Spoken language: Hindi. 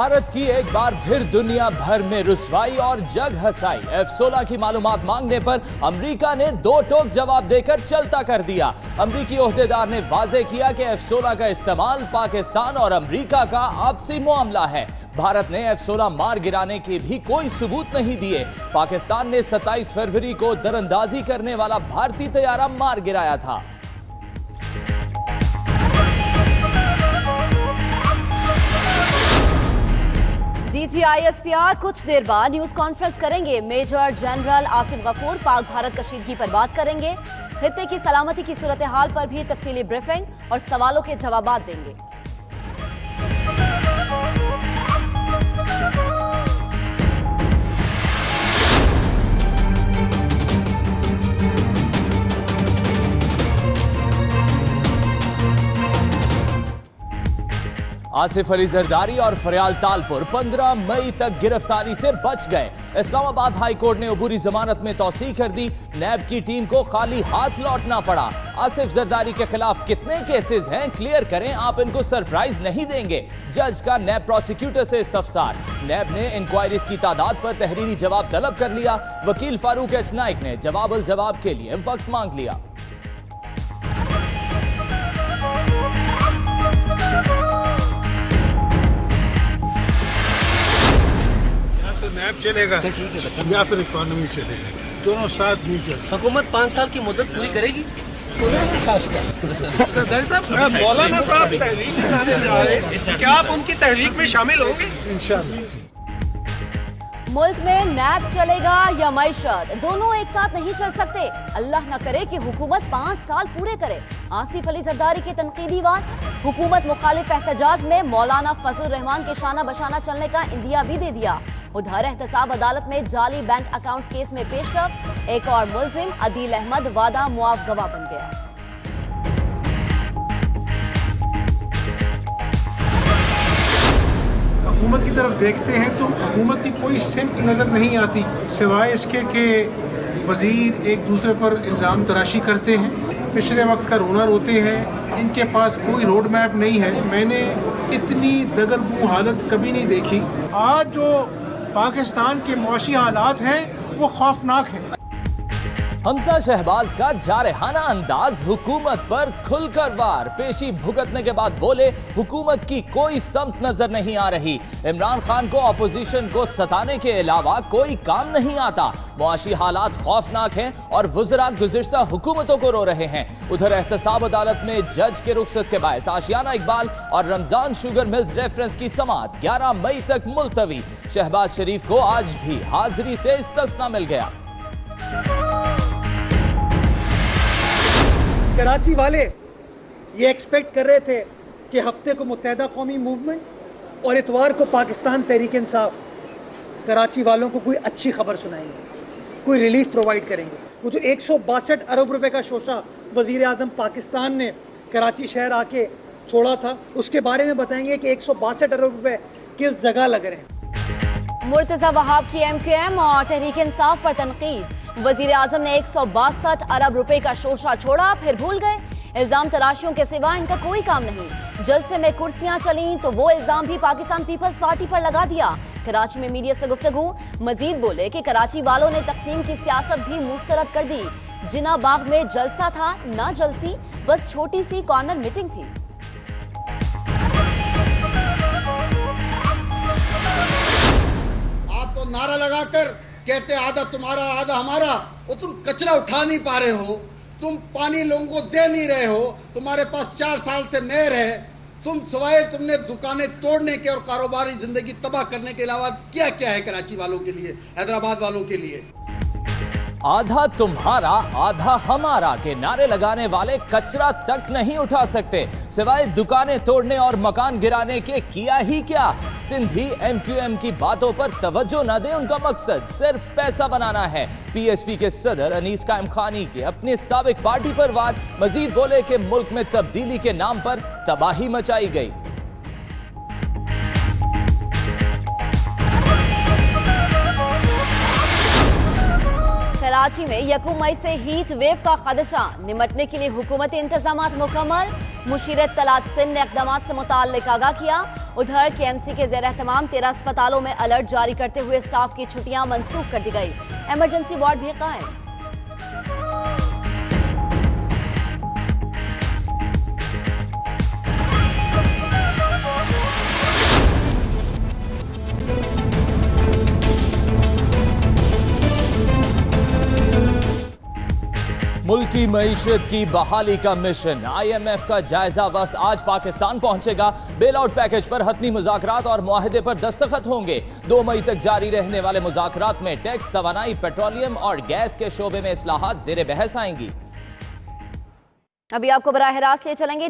भारत की एक बार फिर दुनिया भर में रुसवाई और जग हंसाई। F-16 की मालूमात मांगने पर अमेरिका ने दो टोक जवाब देकर चलता कर दिया। अमेरिकी ओहदेदार ने वाजे किया कि F-16 का इस्तेमाल पाकिस्तान और अमेरिका का आपसी मामला है। भारत ने F-16 मार गिराने के भी कोई सबूत नहीं दिए। पाकिस्तान ने 27 फरवरी को दरअंदाजी करने वाला भारतीय तैयारा मार गिराया था। DGISPR कुछ देर बाद न्यूज कॉन्फ्रेंस करेंगे। मेजर जनरल आसिफ गफूर पाक भारत कशीदगी पर बात करेंगे। खित्ते की सलामती की सूरत हाल पर भी तफसीली ब्रीफिंग और सवालों के जवाब देंगे। आसिफ अली जरदारी और फरियाल तालपुर 15 मई तक गिरफ्तारी से बच गए। इस्लामाबाद हाई कोर्ट ने अबूरी जमानत में तौसीह कर दी। नैब की टीम को खाली हाथ लौटना पड़ा। आसिफ जरदारी के खिलाफ कितने केसेस हैं क्लियर करें, आप इनको सरप्राइज नहीं देंगे। जज का नैब प्रोसिक्यूटर से इस्तफसार। नैब ने इंक्वायरीज की तादाद पर तहरीरी जवाब तलब कर लिया। वकील फारूक एच नाइक ने जवाब के लिए वक्त मांग लिया। नैब चलेगा या फिर इकोनॉमी चलेगा, दोनों साथ नहीं चल। हुकूमत 5 साल की मुद्दत पूरी करेगी। मौलाना साहब तहरीक बनाने जा रहे हैं, क्या आप उनकी तहरीक में शामिल होंगे? इंशाल्लाह। मुल्क में नैब चलेगा या मईशत, दोनों एक साथ नहीं चल सकते। अल्लाह न करे कि हुकूमत 5 साल पूरे करे। आसिफ अली जरदारी की तनकीदी बात। हुकूमत मुखालिफ एहतजाज में मौलाना फजल रहमान के शाना बशाना चलने का इंदिया भी दे दिया। उधर एहतसाब अदालत में जाली बैंक अकाउंट केस में पेशरफ। एक और मुलजिम अदील अहमद वादा मुआफ गवाह बन गया। हुकूमत की तरफ देखते हैं तो हुकूमत की कोई सिमत नज़र नहीं आती, सिवाय इसके कि वजीर एक दूसरे पर इल्ज़ाम तराशी करते हैं, पिछले वक्त का रोना रोते हैं। इनके पास कोई रोड मैप नहीं है। मैंने इतनी दगलगू हालत कभी नहीं देखी। आज जो पाकिस्तान के मुआशी हालात हैं वो खौफनाक हैं। हमजा शहबाज का जारहाना अंदाज हुकूमत पर खुलकर वार। पेशी भुगतने के बाद बोले हुकूमत की कोई समत नजर नहीं आ रही। इमरान खान को अपोजिशन को सताने के अलावा कोई काम नहीं आता। मुआशी हालात खौफनाक हैं और वुज़रा गुज़िश्ता हुकूमतों को रो रहे हैं। उधर एहतसाब अदालत में जज के रुखसत के बायस आशियाना इकबाल और रमजान शुगर मिल्स रेफरेंस की समाअत 11 मई तक मुलतवी। शहबाज शरीफ को आज भी हाजिरी से इस्तिस्ना मिल गया। कराची वाले ये एक्सपेक्ट कर रहे थे कि हफ्ते को मुत्तहिदा कौमी मूवमेंट और इतवार को पाकिस्तान तहरीक इंसाफ कराची वालों को कोई अच्छी खबर सुनाएंगे, कोई रिलीफ प्रोवाइड करेंगे। वो जो 162 अरब रुपए का शोशा वजीर आजम पाकिस्तान ने कराची शहर आके छोड़ा था, उसके बारे में बताएंगे कि 162 अरब रुपए किस जगह लग रहे हैं। मुर्तजा वहाब की MQM और तहरीक इंसाफ पर तनकीद। वजीर आजम ने 162 अरब रुपए का शोशा छोड़ा, फिर भूल गए। इल्जाम तराशियों के सिवा इनका कोई काम नहीं। जलसे में कुर्सियां चली तो वो इल्जाम भी पाकिस्तान पीपल्स पार्टी पर लगा दिया। कराची में मीडिया से गुफ्तगू। मजीद बोले कि कराची वालों ने तकसीम की सियासत भी मुस्तरद कर दी। जिना बाग में जलसा था ना जलसी, बस छोटी सी कॉर्नर मीटिंग थी। आप तो नारा लगाकर कहते आधा तुम्हारा आधा हमारा, वो तुम कचरा उठा नहीं पा रहे हो, तुम पानी लोगों को दे नहीं रहे हो, तुम्हारे पास 4 साल से नहर है, तुम सवाए तुमने दुकानें तोड़ने के और कारोबारी जिंदगी तबाह करने के अलावा क्या क्या है कराची वालों के लिए, हैदराबाद वालों के लिए। आधा तुम्हारा आधा हमारा के नारे लगाने वाले कचरा तक नहीं उठा सकते, सिवाय दुकानें तोड़ने और मकान गिराने के किया ही क्या। सिंधी MQM की बातों पर तवज्जो न दें, उनका मकसद सिर्फ पैसा बनाना है। PSP के सदर अनीस कायम खानी के अपने साबिक पार्टी पर वार। मजीद बोले कि मुल्क में तब्दीली के नाम पर तबाही मचाई गई। कराची में 1 मई से हीट वेव का खदशा, निमटने के लिए हुकूमती इंतजाम मुकम्मल। मुशीर तलात सिंध ने इक़दाम से मुताल्लिक आगाह किया। उधर KMC के ज़ेर एहतमाम 13 अस्पतालों में अलर्ट जारी करते हुए स्टाफ की छुट्टियां मनसूख कर दी गई। इमरजेंसी वार्ड भी कायम। मुल्की मईशत की बहाली का मिशन, IMF का जायजा वफ्द आज पाकिस्तान पहुंचेगा। बेल आउट पैकेज पर हतमी मुज़ाकरात और मुआहदे पर दस्तखत होंगे। 2 मई तक जारी रहने वाले मुज़ाकरात में टैक्स, तवानाई, पेट्रोलियम और गैस के शोबे में इस्लाहात ज़ेर बहस आएंगी। अभी आपको बराह रास्त ले चलेंगे